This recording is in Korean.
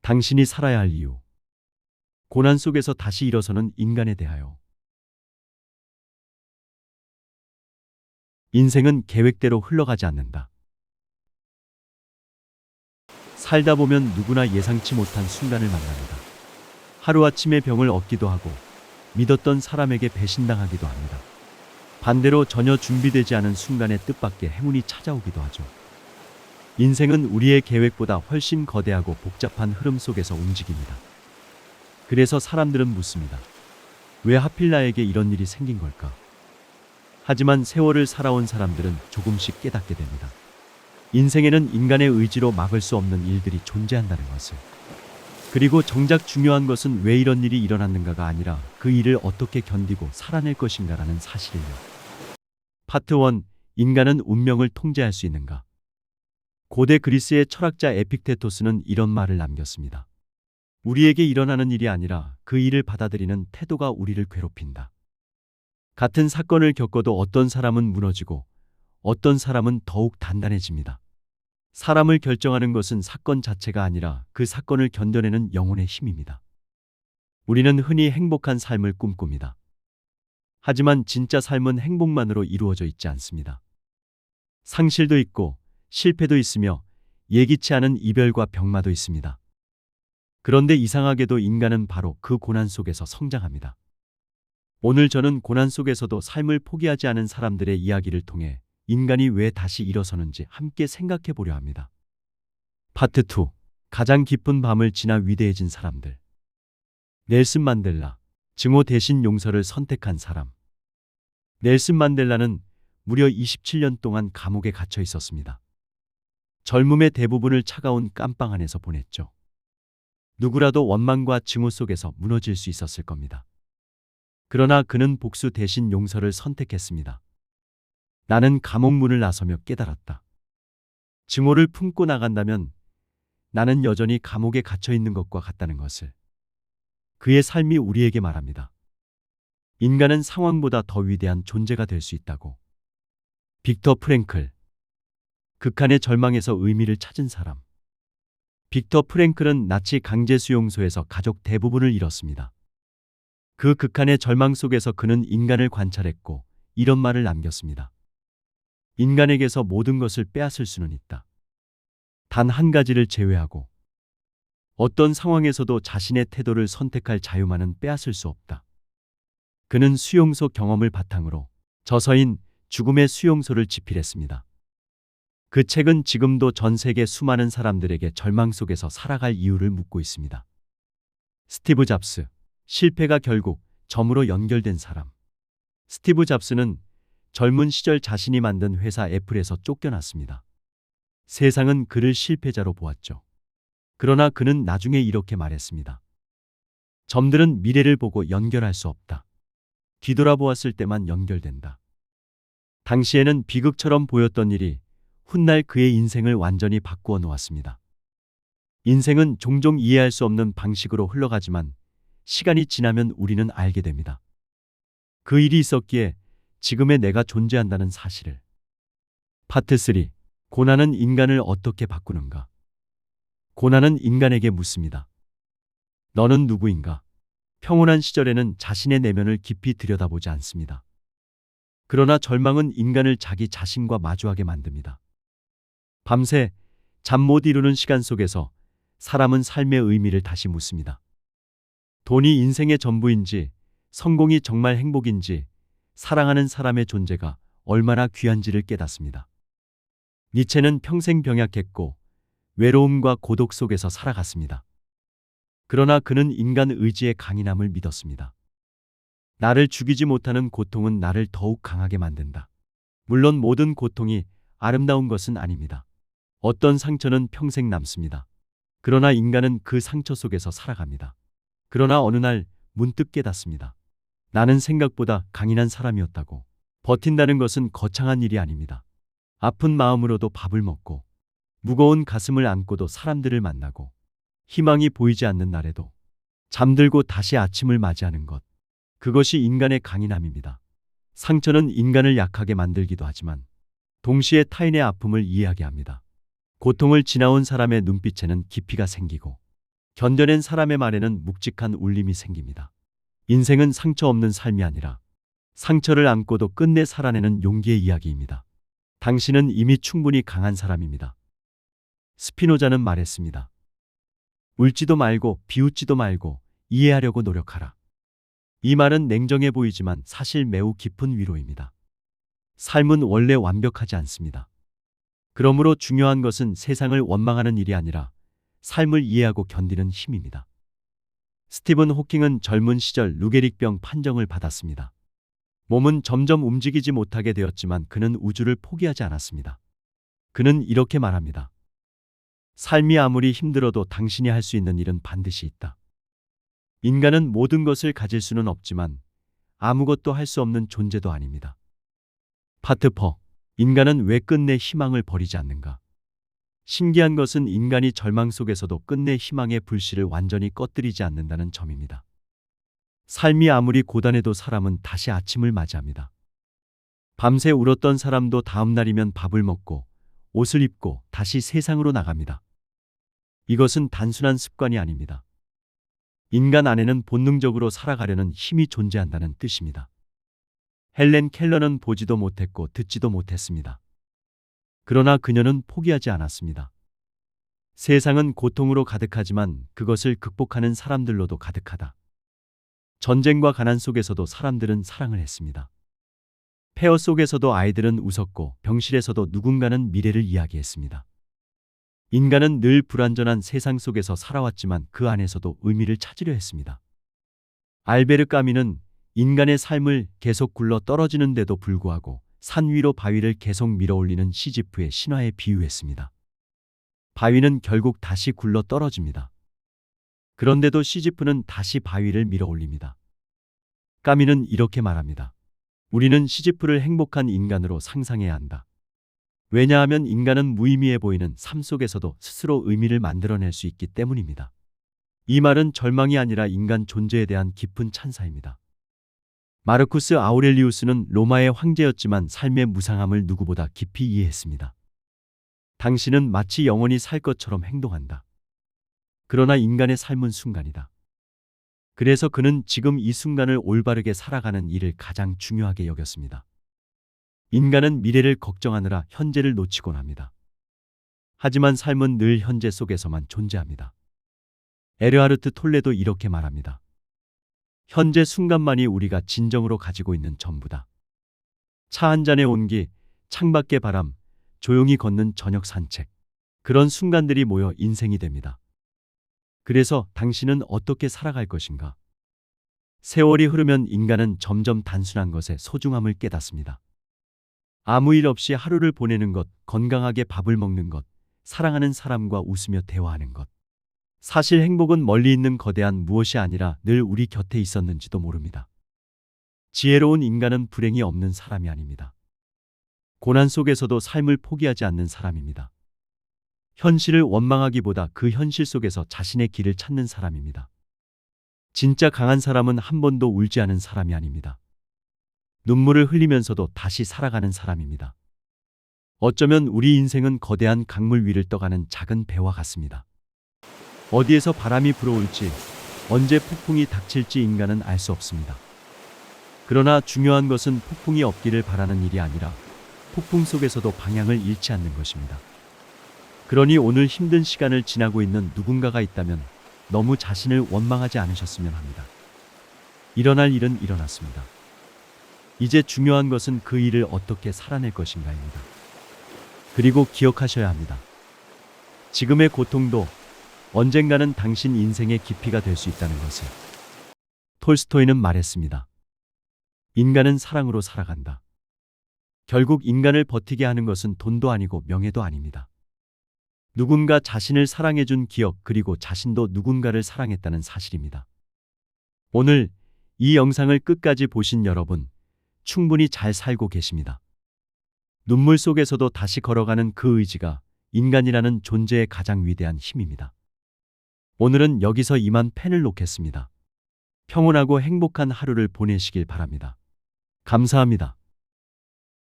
당신이 살아야 할 이유. 고난 속에서 다시 일어서는 인간에 대하여. 인생은 계획대로 흘러가지 않는다. 살다 보면 누구나 예상치 못한 순간을 만납니다. 하루아침에 병을 얻기도 하고 믿었던 사람에게 배신당하기도 합니다. 반대로 전혀 준비되지 않은 순간에 뜻밖의 행운이 찾아오기도 하죠. 인생은 우리의 계획보다 훨씬 거대하고 복잡한 흐름 속에서 움직입니다. 그래서 사람들은 묻습니다. 왜 하필 나에게 이런 일이 생긴 걸까? 하지만 세월을 살아온 사람들은 조금씩 깨닫게 됩니다. 인생에는 인간의 의지로 막을 수 없는 일들이 존재한다는 것을. 그리고 정작 중요한 것은 왜 이런 일이 일어났는가가 아니라 그 일을 어떻게 견디고 살아낼 것인가라는 사실이에요. 파트 1. 인간은 운명을 통제할 수 있는가? 고대 그리스의 철학자 에픽테토스는 이런 말을 남겼습니다. 우리에게 일어나는 일이 아니라 그 일을 받아들이는 태도가 우리를 괴롭힌다. 같은 사건을 겪어도 어떤 사람은 무너지고 어떤 사람은 더욱 단단해집니다. 사람을 결정하는 것은 사건 자체가 아니라 그 사건을 견뎌내는 영혼의 힘입니다. 우리는 흔히 행복한 삶을 꿈꿉니다. 하지만 진짜 삶은 행복만으로 이루어져 있지 않습니다. 상실도 있고 실패도 있으며 예기치 않은 이별과 병마도 있습니다. 그런데 이상하게도 인간은 바로 그 고난 속에서 성장합니다. 오늘 저는 고난 속에서도 삶을 포기하지 않은 사람들의 이야기를 통해 인간이 왜 다시 일어서는지 함께 생각해 보려 합니다. 파트 2. 가장 깊은 밤을 지나 위대해진 사람들. 넬슨 만델라. 증오 대신 용서를 선택한 사람. 넬슨 만델라는 무려 27년 동안 감옥에 갇혀 있었습니다. 젊음의 대부분을 차가운 깜빵 안에서 보냈죠. 누구라도 원망과 증오 속에서 무너질 수 있었을 겁니다. 그러나 그는 복수 대신 용서를 선택했습니다. 나는 감옥 문을 나서며 깨달았다. 증오를 품고 나간다면 나는 여전히 감옥에 갇혀 있는 것과 같다는 것을. 그의 삶이 우리에게 말합니다. 인간은 상황보다 더 위대한 존재가 될 수 있다고. 빅터 프랭클. 극한의 절망에서 의미를 찾은 사람. 빅터 프랭클은 나치 강제 수용소에서 가족 대부분을 잃었습니다. 그 극한의 절망 속에서 그는 인간을 관찰했고 이런 말을 남겼습니다. 인간에게서 모든 것을 빼앗을 수는 있다. 단 한 가지를 제외하고 어떤 상황에서도 자신의 태도를 선택할 자유만은 빼앗을 수 없다. 그는 수용소 경험을 바탕으로 저서인 죽음의 수용소를 집필했습니다. 그 책은 지금도 전 세계 수많은 사람들에게 절망 속에서 살아갈 이유를 묻고 있습니다. 스티브 잡스. 실패가 결국 점으로 연결된 사람. 스티브 잡스는 젊은 시절 자신이 만든 회사 애플에서 쫓겨났습니다. 세상은 그를 실패자로 보았죠. 그러나 그는 나중에 이렇게 말했습니다. 점들은 미래를 보고 연결할 수 없다. 뒤돌아보았을 때만 연결된다. 당시에는 비극처럼 보였던 일이 훗날 그의 인생을 완전히 바꾸어 놓았습니다. 인생은 종종 이해할 수 없는 방식으로 흘러가지만 시간이 지나면 우리는 알게 됩니다. 그 일이 있었기에 지금의 내가 존재한다는 사실을. 파트 3. 고난은 인간을 어떻게 바꾸는가? 고난은 인간에게 묻습니다. 너는 누구인가? 평온한 시절에는 자신의 내면을 깊이 들여다보지 않습니다. 그러나 절망은 인간을 자기 자신과 마주하게 만듭니다. 밤새 잠 못 이루는 시간 속에서 사람은 삶의 의미를 다시 묻습니다. 돈이 인생의 전부인지, 성공이 정말 행복인지, 사랑하는 사람의 존재가 얼마나 귀한지를 깨닫습니다. 니체는 평생 병약했고 외로움과 고독 속에서 살아갔습니다. 그러나 그는 인간 의지의 강인함을 믿었습니다. 나를 죽이지 못하는 고통은 나를 더욱 강하게 만든다. 물론 모든 고통이 아름다운 것은 아닙니다. 어떤 상처는 평생 남습니다. 그러나 인간은 그 상처 속에서 살아갑니다. 그러나 어느 날 문득 깨닫습니다. 나는 생각보다 강인한 사람이었다고. 버틴다는 것은 거창한 일이 아닙니다. 아픈 마음으로도 밥을 먹고 무거운 가슴을 안고도 사람들을 만나고 희망이 보이지 않는 날에도 잠들고 다시 아침을 맞이하는 것. 그것이 인간의 강인함입니다. 상처는 인간을 약하게 만들기도 하지만 동시에 타인의 아픔을 이해하게 합니다. 고통을 지나온 사람의 눈빛에는 깊이가 생기고 견뎌낸 사람의 말에는 묵직한 울림이 생깁니다. 인생은 상처 없는 삶이 아니라 상처를 안고도 끝내 살아내는 용기의 이야기입니다. 당신은 이미 충분히 강한 사람입니다. 스피노자는 말했습니다. 울지도 말고 비웃지도 말고 이해하려고 노력하라. 이 말은 냉정해 보이지만 사실 매우 깊은 위로입니다. 삶은 원래 완벽하지 않습니다. 그러므로 중요한 것은 세상을 원망하는 일이 아니라 삶을 이해하고 견디는 힘입니다. 스티븐 호킹은 젊은 시절 루게릭병 판정을 받았습니다. 몸은 점점 움직이지 못하게 되었지만 그는 우주를 포기하지 않았습니다. 그는 이렇게 말합니다. 삶이 아무리 힘들어도 당신이 할 수 있는 일은 반드시 있다. 인간은 모든 것을 가질 수는 없지만 아무것도 할 수 없는 존재도 아닙니다. 파트 4. 인간은 왜 끝내 희망을 버리지 않는가? 신기한 것은 인간이 절망 속에서도 끝내 희망의 불씨를 완전히 꺼뜨리지 않는다는 점입니다. 삶이 아무리 고단해도 사람은 다시 아침을 맞이합니다. 밤새 울었던 사람도 다음 날이면 밥을 먹고 옷을 입고 다시 세상으로 나갑니다. 이것은 단순한 습관이 아닙니다. 인간 안에는 본능적으로 살아가려는 힘이 존재한다는 뜻입니다. 헬렌 켈러는 보지도 못했고 듣지도 못했습니다. 그러나 그녀는 포기하지 않았습니다. 세상은 고통으로 가득하지만 그것을 극복하는 사람들로도 가득하다. 전쟁과 가난 속에서도 사람들은 사랑을 했습니다. 폐허 속에서도 아이들은 웃었고 병실에서도 누군가는 미래를 이야기했습니다. 인간은 늘 불완전한 세상 속에서 살아왔지만 그 안에서도 의미를 찾으려 했습니다. 알베르 까미는 인간의 삶을 계속 굴러 떨어지는데도 불구하고 산 위로 바위를 계속 밀어올리는 시지프의 신화에 비유했습니다. 바위는 결국 다시 굴러 떨어집니다. 그런데도 시지프는 다시 바위를 밀어올립니다. 까미는 이렇게 말합니다. 우리는 시지프를 행복한 인간으로 상상해야 한다. 왜냐하면 인간은 무의미해 보이는 삶 속에서도 스스로 의미를 만들어낼 수 있기 때문입니다. 이 말은 절망이 아니라 인간 존재에 대한 깊은 찬사입니다. 마르쿠스 아우렐리우스는 로마의 황제였지만 삶의 무상함을 누구보다 깊이 이해했습니다. 당신은 마치 영원히 살 것처럼 행동한다. 그러나 인간의 삶은 순간이다. 그래서 그는 지금 이 순간을 올바르게 살아가는 일을 가장 중요하게 여겼습니다. 인간은 미래를 걱정하느라 현재를 놓치곤 합니다. 하지만 삶은 늘 현재 속에서만 존재합니다. 에르하르트 톨레도 이렇게 말합니다. 현재 순간만이 우리가 진정으로 가지고 있는 전부다. 차 한 잔의 온기, 창밖의 바람, 조용히 걷는 저녁 산책. 그런 순간들이 모여 인생이 됩니다. 그래서 당신은 어떻게 살아갈 것인가? 세월이 흐르면 인간은 점점 단순한 것의 소중함을 깨닫습니다. 아무 일 없이 하루를 보내는 것, 건강하게 밥을 먹는 것, 사랑하는 사람과 웃으며 대화하는 것. 사실 행복은 멀리 있는 거대한 무엇이 아니라 늘 우리 곁에 있었는지도 모릅니다. 지혜로운 인간은 불행이 없는 사람이 아닙니다. 고난 속에서도 삶을 포기하지 않는 사람입니다. 현실을 원망하기보다 그 현실 속에서 자신의 길을 찾는 사람입니다. 진짜 강한 사람은 한 번도 울지 않은 사람이 아닙니다. 눈물을 흘리면서도 다시 살아가는 사람입니다. 어쩌면 우리 인생은 거대한 강물 위를 떠가는 작은 배와 같습니다. 어디에서 바람이 불어올지, 언제 폭풍이 닥칠지 인간은 알 수 없습니다. 그러나 중요한 것은 폭풍이 없기를 바라는 일이 아니라 폭풍 속에서도 방향을 잃지 않는 것입니다. 그러니 오늘 힘든 시간을 지나고 있는 누군가가 있다면 너무 자신을 원망하지 않으셨으면 합니다. 일어날 일은 일어났습니다. 이제 중요한 것은 그 일을 어떻게 살아낼 것인가입니다. 그리고 기억하셔야 합니다. 지금의 고통도 언젠가는 당신 인생의 깊이가 될 수 있다는 것을. 톨스토이는 말했습니다. 인간은 사랑으로 살아간다. 결국 인간을 버티게 하는 것은 돈도 아니고 명예도 아닙니다. 누군가 자신을 사랑해준 기억 그리고 자신도 누군가를 사랑했다는 사실입니다. 오늘 이 영상을 끝까지 보신 여러분, 충분히 잘 살고 계십니다. 눈물 속에서도 다시 걸어가는 그 의지가 인간이라는 존재의 가장 위대한 힘입니다. 오늘은 여기서 이만 펜을 놓겠습니다. 평온하고 행복한 하루를 보내시길 바랍니다. 감사합니다.